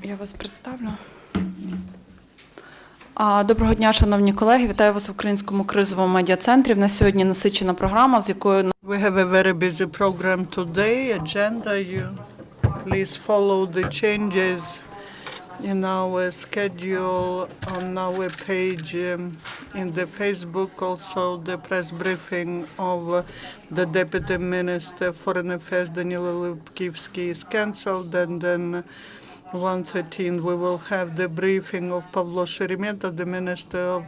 Я вас представлю. Доброго дня, шановні колеги. Вітаю вас в Українському кризовому медіа-центрі. В нас сьогодні насичена програма, з якою... We have a very busy program today, agenda. You please follow the changes in our schedule on our page in the Facebook. Also, the press briefing of the Deputy Minister Foreign Affairs Danilo Lipkivsky is cancelled, and then 1:13 we will have the briefing of Pavlo Sheremetov, the Minister of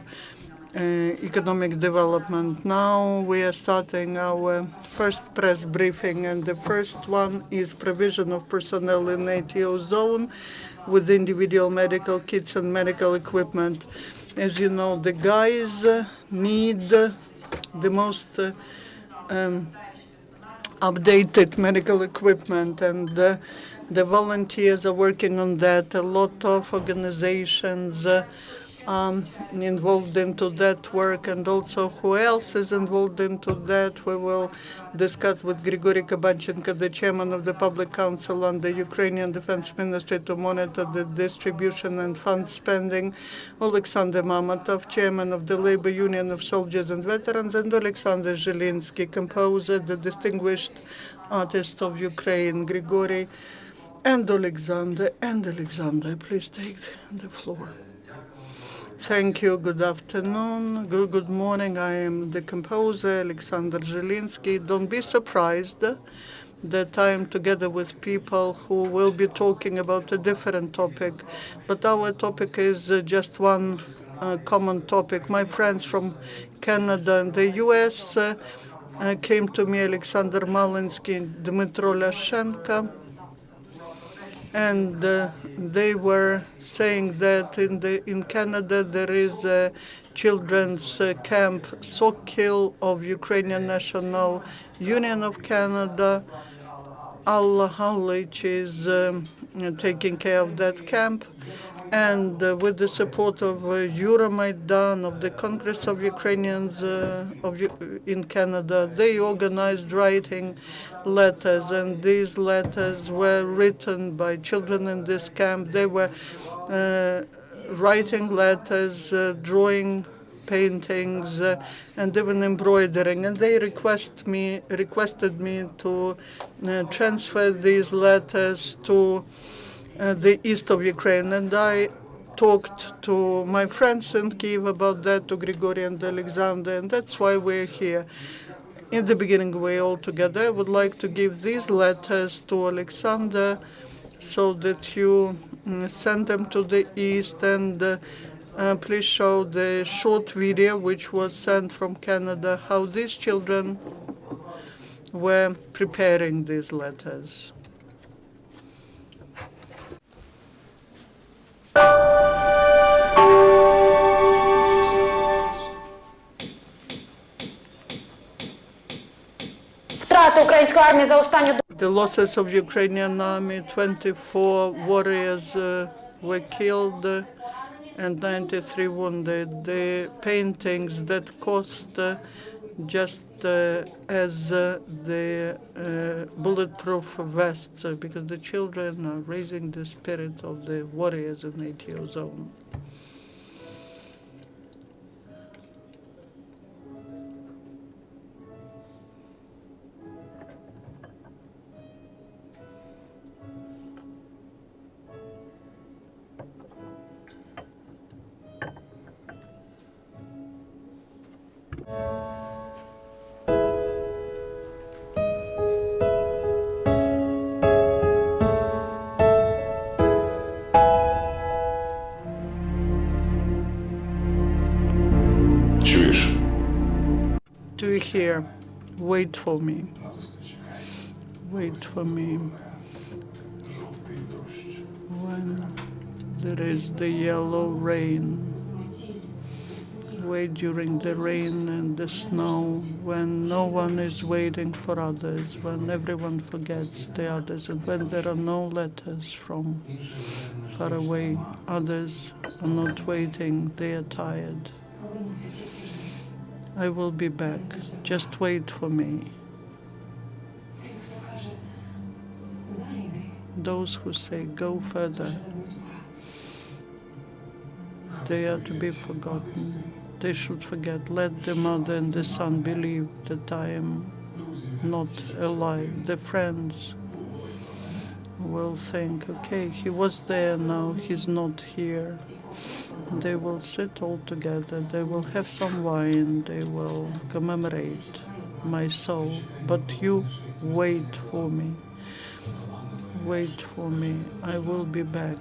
Economic Development. Now we are starting our first press briefing, and the first one is provision of personnel in ATO zone with individual medical kits and medical equipment. As you know, the guys need the most updated medical equipment, and the volunteers are working on that. A lot of organizations involved into that work, and also who else is involved into that we will discuss with Gregoryi Kabanchenko, the chairman of the Public Council on the Ukrainian Defense Ministry, to monitor the distribution and fund spending, Oleksandr Mamatov, chairman of the Labor Union of Soldiers and Veterans, and Oleksandr Zhylynskyi, composer, the distinguished artist of Ukraine, Gregoryi and Oleksandr. Please take the floor. Thank you. Good afternoon. Good morning. I am the composer, Oleksandr Zhylynskyi. Don't be surprised that I am together with people who will be talking about a different topic. But our topic is just one common topic. My friends from Canada and the U.S. Came to me, Alexander Malinsky and Dmytro Lashenko, and they were saying that in Canada there is a children's camp, Sokil of Ukrainian National Union of Canada. Allah Halich is taking care of that camp, and with the support of Euromaidan, of the Congress of Ukrainians in Canada, they organized writing letters, and these letters were written by children in this camp. They were writing letters, drawing paintings, and even embroidering, and they requested me to transfer these letters to the east of Ukraine, and I talked to my friends in Kyiv about that, to Gregoryi and Alexander, and that's why we're here. In the beginning, we all together. I would like to give these letters to Alexander so that you send them to the east, and please show the short video which was sent from Canada, how these children were preparing these letters. The losses of Ukrainian army, 24 warriors were killed and 93 wounded. The paintings that cost just as the bulletproof vests, because the children are raising the spirit of the warriors in the ATO zone. Do you hear? Wait for me. Wait for me. When there is the yellow rain, wait during the rain and the snow, when no one is waiting for others, when everyone forgets the others, and when there are no letters from far away. Others are not waiting, they are tired. I will be back. Just wait for me. Those who say, go further, They are to be forgotten. They should forget. Let the mother and the son believe that I am not alive. The friends will think, okay, he was there, now he's not here. They will sit all together, they will have some wine, they will commemorate my soul. But you wait for me. Wait for me. I will be back.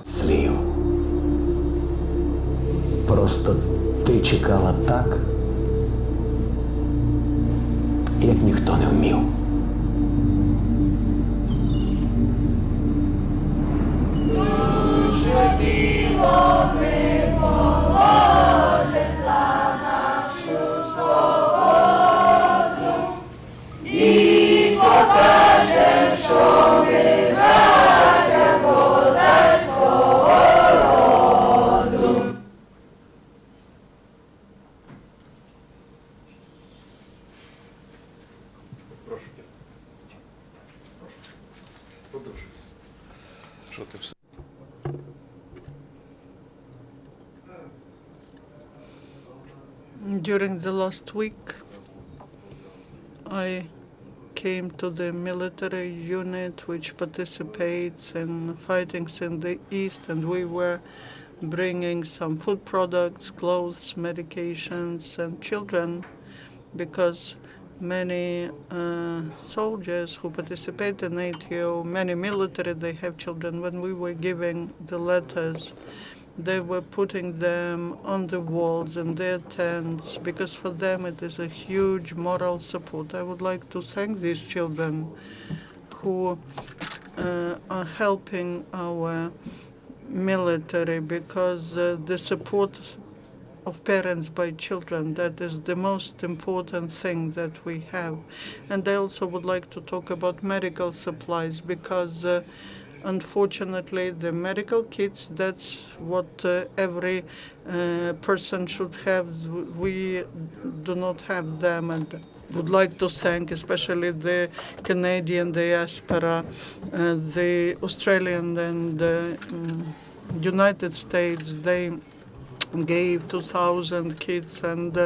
Слів. Просто ти чекала так, як ніхто не вмів. During the last week, I came to the military unit which participates in fightings in the east, and we were bringing some food products, clothes, medications, and children, because many soldiers who participate in ATO, many military, they have children. When we were giving the letters, they were putting them on the walls in their tents, because for them it is a huge moral support. I would like to thank these children who are helping our military, because the support of parents by children, that is the most important thing that we have. And I also would like to talk about medical supplies, because unfortunately, the medical kits, that's what every person should have. We do not have them, and would like to thank especially the Canadian diaspora, the Australian and the United States. They gave 2,000 kits, and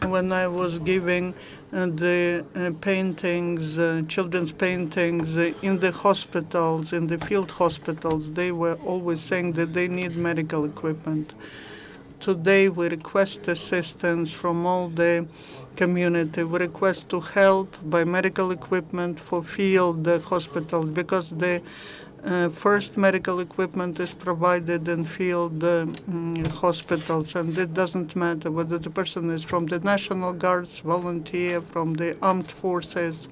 when I was giving the paintings, children's paintings in the hospitals, in the field hospitals, they were always saying that they need medical equipment. Today we request assistance from all the community. We request to help by medical equipment for field hospitals, because the first medical equipment is provided in field hospitals, and it doesn't matter whether the person is from the National Guards, volunteer, from the armed forces.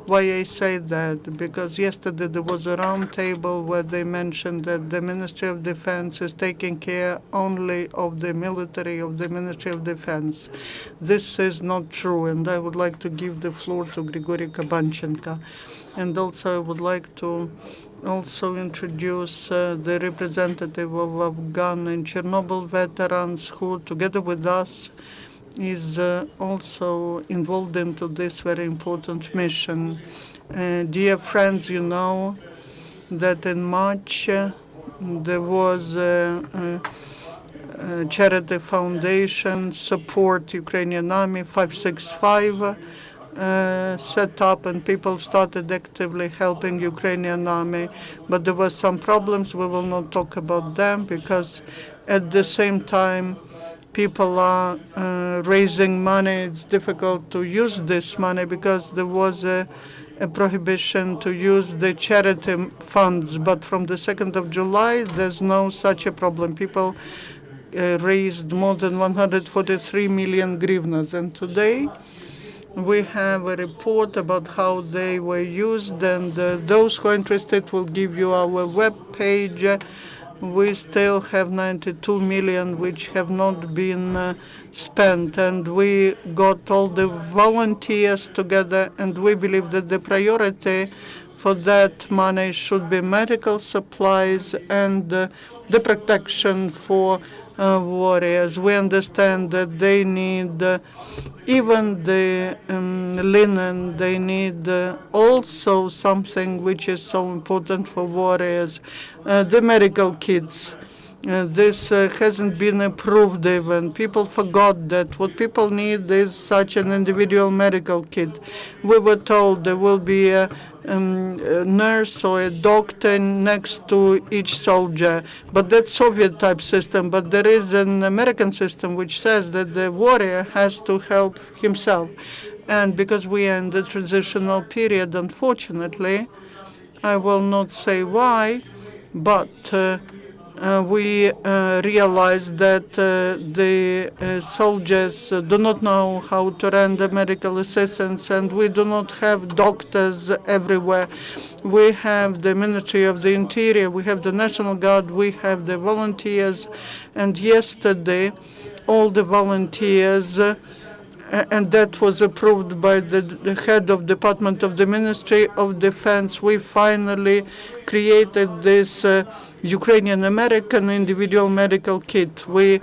Why I say that? Because yesterday there was a round table where they mentioned that the Ministry of Defense is taking care only of the military of the Ministry of Defense. This is not true, and I would like to give the floor to Gregoryi Kabanchenko. And also I would like to also introduce the representative of Afghan and Chernobyl veterans, who together with us is also involved into this very important mission. Dear friends, you know that in March there was a charity foundation support Ukrainian Army 565 set up, and people started actively helping Ukrainian Army. But there were some problems. We will not talk about them, because at the same time people are raising money. It's difficult to use this money because there was a prohibition to use the charity funds. But from the 2nd of July, there's no such a problem. People raised more than 143 million hryvnias. And today we have a report about how they were used, and those who are interested will give you our web page. We still have 92 million which have not been spent, and we got all the volunteers together, and we believe that the priority for that money should be medical supplies and the protection for warriors. We understand that they need even the linen. They need also something which is so important for warriors, the medical kits. This hasn't been approved even. People forgot that what people need is such an individual medical kit. We were told there will be a nurse or a doctor next to each soldier, but that's Soviet type system. But there is an American system which says that the warrior has to help himself. And because we are in the transitional period, unfortunately, I will not say why, but we realized that the soldiers do not know how to render medical assistance, and we do not have doctors everywhere. We have the Ministry of the Interior, we have the National Guard, we have the volunteers, and yesterday all the volunteers and that was approved by the head of Department of the Ministry of Defense. We finally created this Ukrainian American individual medical kit. We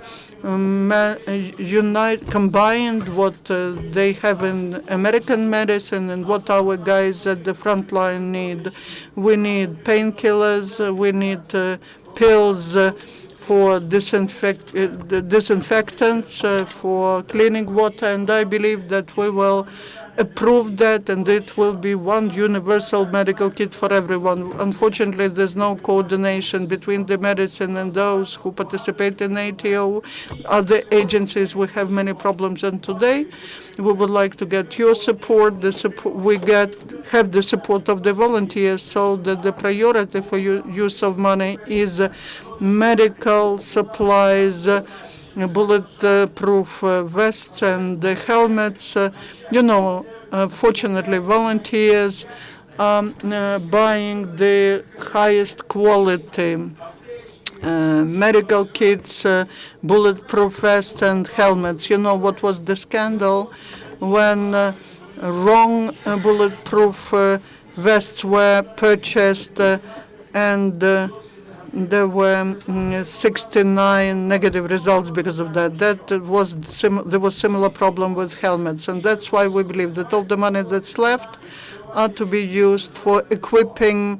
combined what they have in American medicine and what our guys at the front line need. We need painkillers, we need pills, for disinfectants, for cleaning water, and I believe that we will approve that, and it will be one universal medical kit for everyone. Unfortunately, there's no coordination between the medicine and those who participate in ATO. Other agencies, we have many problems, and today we would like to get your support. We have the support of the volunteers, so that the priority for use of money is medical supplies, bulletproof vests and the helmets. Fortunately, volunteers are buying the highest quality medical kits, bulletproof vests and helmets. You know what was the scandal when wrong bulletproof vests were purchased and there were 69 negative results because of that. There was similar problem with helmets, and that's why we believe that all the money that's left are to be used for equipping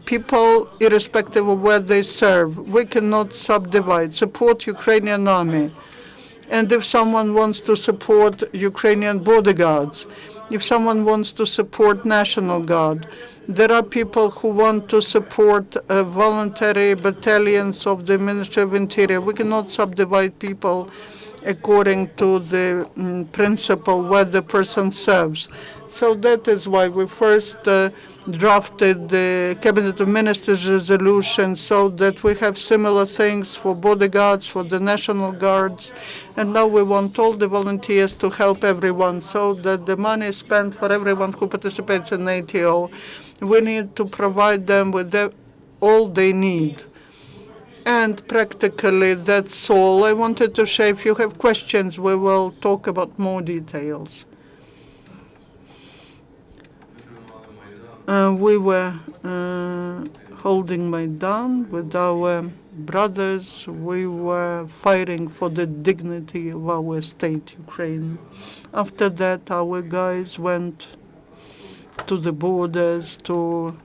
people, irrespective of where they serve. We cannot subdivide. Support Ukrainian army. And if someone wants to support Ukrainian border guards, if someone wants to support National Guard, there are people who want to support voluntary battalions of the Ministry of Interior. We cannot subdivide people according to the principle where the person serves. So that is why we first drafted the Cabinet of Ministers resolution so that we have similar things for border guards, for the National Guards, and now we want all the volunteers to help everyone so that the money is spent for everyone who participates in ATO. We need to provide them with all they need. And practically that's all I wanted to share. If you have questions, we will talk about more details. We were holding Maidan with our brothers. We were fighting for the dignity of our state, Ukraine. After that, our guys went to the borders to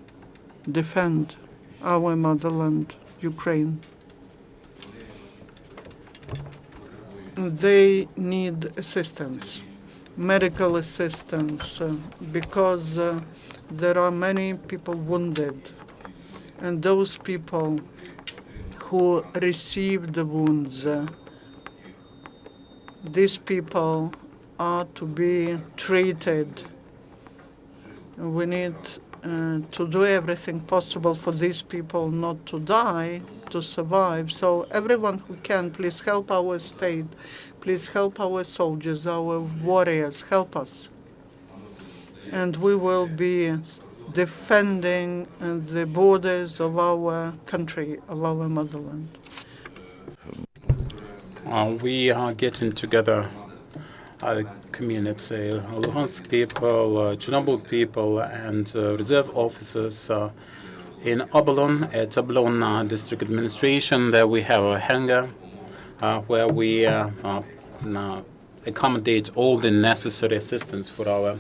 defend our motherland, Ukraine. They need assistance, medical assistance, because there are many people wounded, and those people who received the wounds, these people are to be treated. We need to do everything possible for these people not to die, to survive. So everyone who can, please help our state, please help our soldiers, our warriors, help us. And we will be defending the borders of our country, of our motherland. We are getting together community, Luhansk people, Chernobyl people, and reserve officers in Obolon, at Obolon District Administration. There we have a hangar where we accommodate all the necessary assistance for our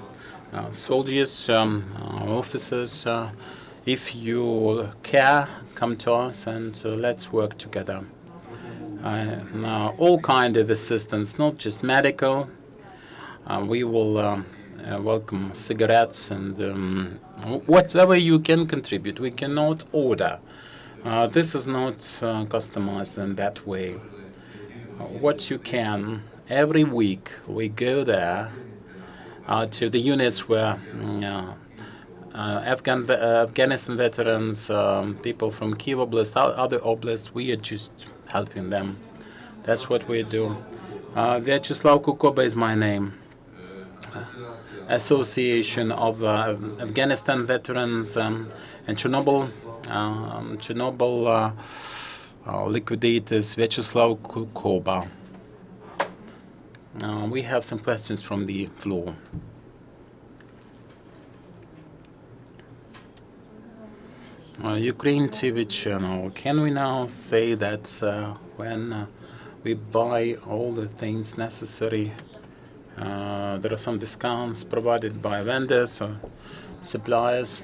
soldiers, officers. If you care, come to us and let's work together. All kind of assistance, not just medical. We will welcome cigarettes and whatever you can contribute. We cannot order. This is not customized in that way. What you can, every week we go there to the units where Afghanistan veterans, people from Kiev Oblast, other oblasts, we are just helping them. That's what we do. Vyacheslav Kukoba is my name. Association of Afghanistan veterans and Chernobyl liquidators, Vyacheslav Kukoba. We have some questions from the floor. Ukraine TV channel. Can we now say that when we buy all the things necessary, there are some discounts provided by vendors or suppliers?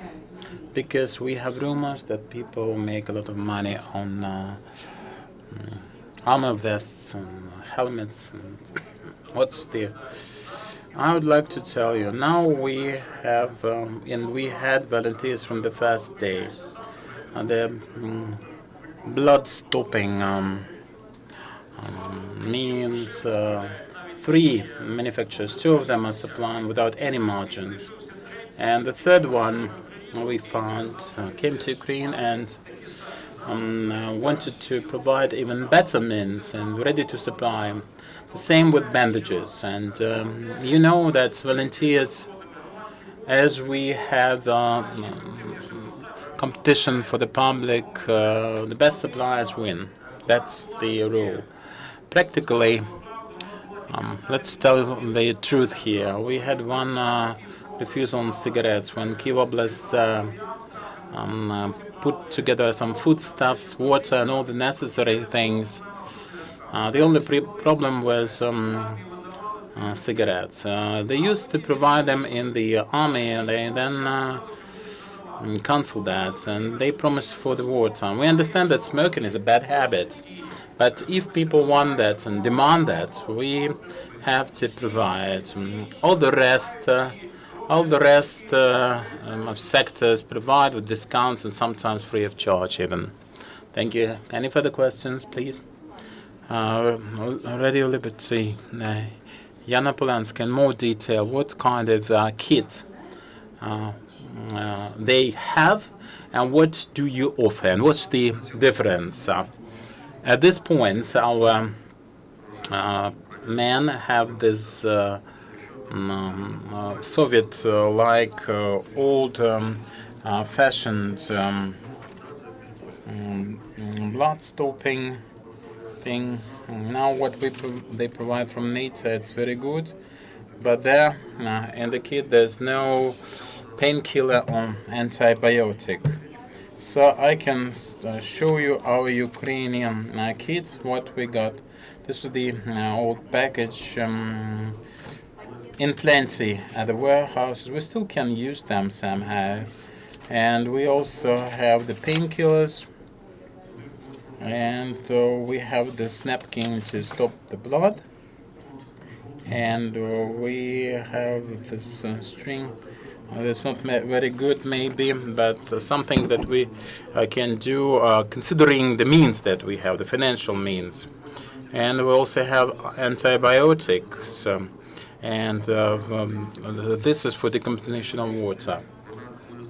Because we have rumors that people make a lot of money on armor vests and helmets. And what's the? I would like to tell you, now we have, and we had volunteers from the first day. The blood-stopping means 3 manufacturers, 2 of them are supplying without any margins. And the third one we found came to Ukraine and wanted to provide even better means and ready to supply. The same with bandages. And you know that volunteers, as we have competition for the public, the best suppliers win. That's the rule. Practically, let's tell the truth here. We had one refusal on cigarettes when Kiev Oblast put together some foodstuffs, water, and all the necessary things. The only problem was cigarettes. They used to provide them in the army, and they then cancelled that, and they promised for the wartime. We understand that smoking is a bad habit, but if people want that and demand that, we have to provide. All the rest of sectors provide with discounts and sometimes free of charge even. Thank you. Any further questions, please? Radio Liberty, Yana Polanska, in more detail, what kind of kit they have, and what do you offer, and what's the difference? At this point, our men have this Soviet-like old-fashioned blood-stopping thing. Now what they provide from NATO, it's very good, but there in the kit there's no painkiller or antibiotic. So I can show you our Ukrainian kit, what we got. This is the old package in plenty at the warehouses. We still can use them somehow. And we also have the painkillers. And we have this napkin to stop the blood. And we have this string. It's not very good, maybe, but something that we can do considering the means that we have, the financial means. And we also have antibiotics, and this is for decontamination of water.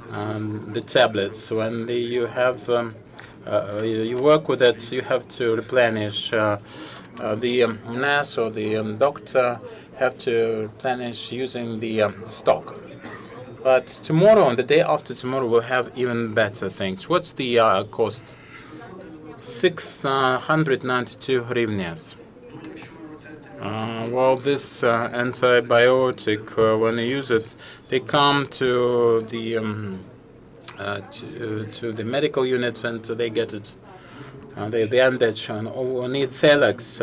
The tablets, when you have you work with it, you have to replenish. The nurse or the doctor have to replenish using the stock. But tomorrow and the day after tomorrow we'll have even better things. What's the cost? 692 hryvnias. Well, this antibiotic, when you use it, they come to the medical units and they get it the bandage or need Celex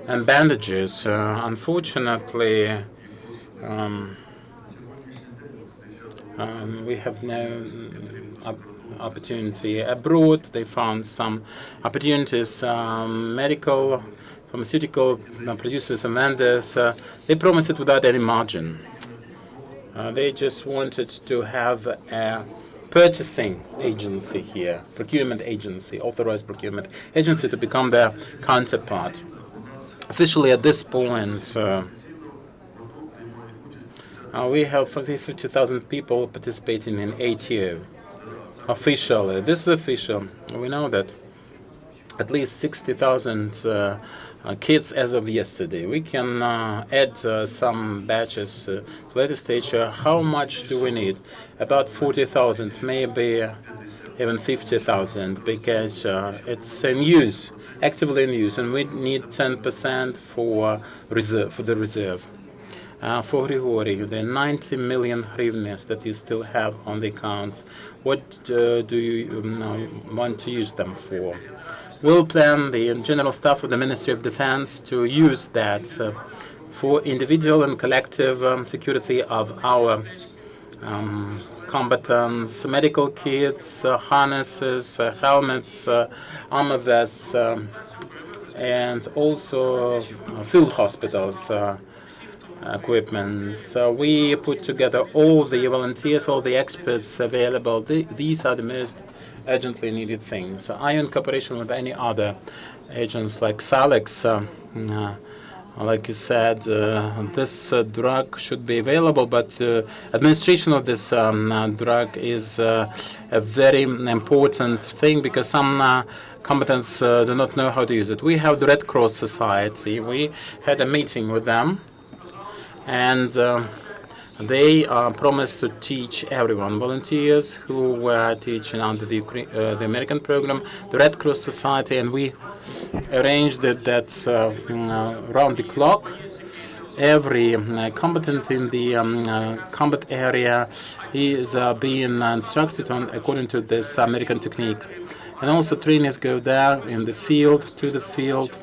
and bandages. Unfortunately, we have no opportunity abroad. They found some opportunities. Medical, pharmaceutical producers and vendors, they promised it without any margin. They just wanted to have a purchasing agency here, procurement agency, authorized procurement agency to become their counterpart. Officially at this point, we have 50,000 people participating in ATO. Officially, this is official. We know that at least 60,000 kids as of yesterday. We can add some batches to later stage. How much do we need? About 40,000, maybe even 50,000, because it's in use, actively in use, and we need 10% for the reserve. For Grigoryi, the 90 million hryvnias that you still have on the accounts, what do you want to use them for? We'll plan the General Staff of the Ministry of Defense to use that for individual and collective security of our combatants, medical kits, harnesses, helmets, armor vests, and also field hospitals equipment. So we put together all the volunteers, all the experts available. These are the most urgently needed things. I, in cooperation with any other agents like Salex, like you said, this drug should be available, but administration of this drug is a very important thing because some combatants do not know how to use it. We have the Red Cross Society. We had a meeting with them, and they promised to teach everyone, volunteers who were teaching under the American program, the Red Cross Society, and we arranged that round the clock. Every combatant in the combat area is being instructed according to this American technique. And also trainers go there in the field, to the field,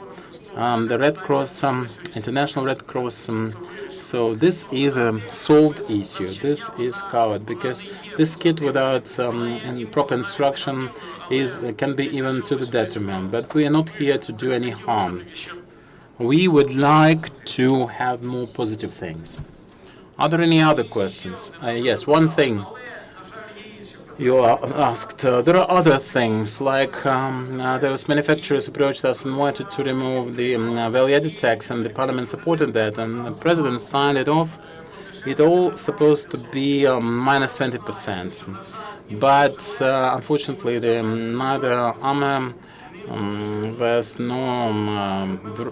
the Red Cross, International Red Cross. So this is a solved issue. This is covered because this kit without any proper instruction can be even to the detriment. But we are not here to do any harm. We would like to have more positive things. Are there any other questions? Yes, one thing you are asked. There are other things, like those manufacturers approached us and wanted to remove the value-added tax, and the parliament supported that, and the president signed it off. It all supposed to be minus 20%. But unfortunately, neither armor vests nor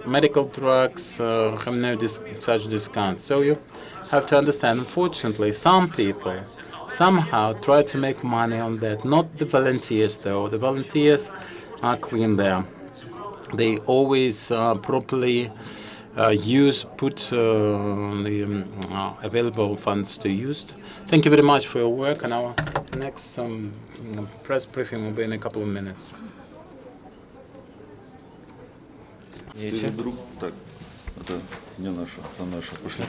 medical drugs have no such discount. So you have to understand, unfortunately, some people somehow try to make money on that. Not the volunteers, though. The volunteers are clean there. They always properly put the available funds to use. Thank you very much for your work, and our next press briefing will be in a couple of minutes. Друг, так, это не наша, это наша. Пошли.